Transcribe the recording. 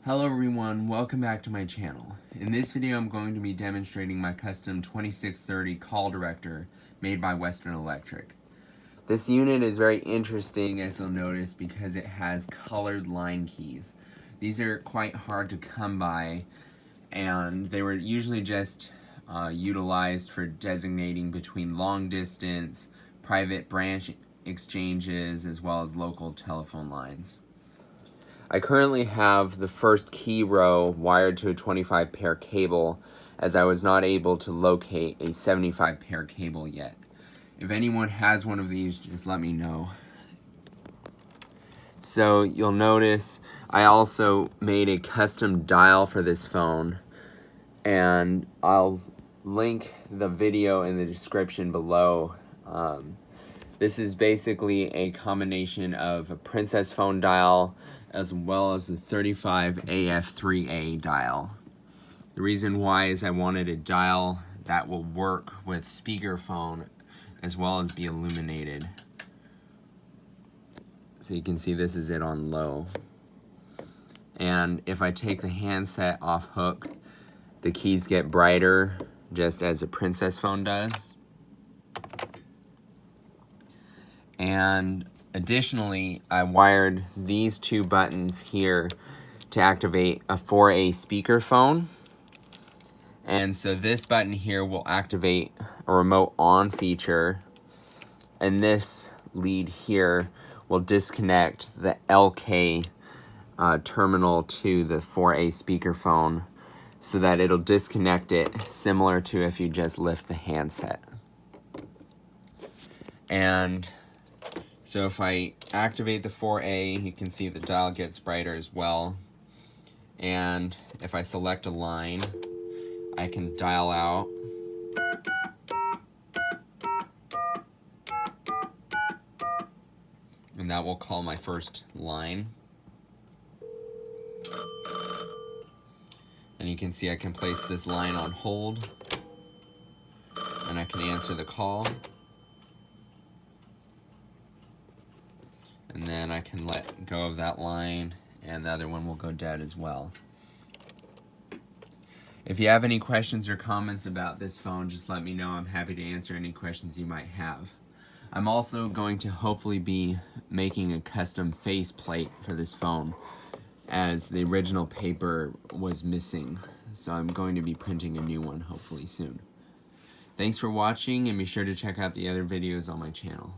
Hello everyone, welcome back to my channel. In this video I'm going to be demonstrating my custom 2630 call director made by Western Electric. This unit is very interesting, as you'll notice, because it has colored line keys. These are quite hard to come by, and they were usually just utilized for designating between long distance, private branch exchanges, as well as local telephone lines. I currently have the first key row wired to a 25 pair cable, as I was not able to locate a 75 pair cable yet. If anyone has one of these, just let me know. So you'll notice I also made a custom dial for this phone, and I'll link the video in the description below. This is basically a combination of a Princess phone dial as well as the 35AF3A dial. The reason why is I wanted a dial that will work with speakerphone as well as be illuminated. So you can see this is it on low. And if I take the handset off hook, the keys get brighter just as a Princess phone does. And additionally, I wired these two buttons here to activate a 4A speakerphone. And so this button here will activate a remote on feature, and this lead here will disconnect the LK terminal to the 4A speakerphone so that it'll disconnect it, similar to if you just lift the handset. And so if I activate the 4A, you can see the dial gets brighter as well. And if I select a line, I can dial out. And that will call my first line. And you can see I can place this line on hold, and I can answer the call. And then I can let go of that line, and the other one will go dead as well. If you have any questions or comments about this phone, just let me know. I'm happy to answer any questions you might have. I'm also going to hopefully be making a custom faceplate for this phone, as the original paper was missing. So I'm going to be printing a new one hopefully soon. Thanks for watching, and be sure to check out the other videos on my channel.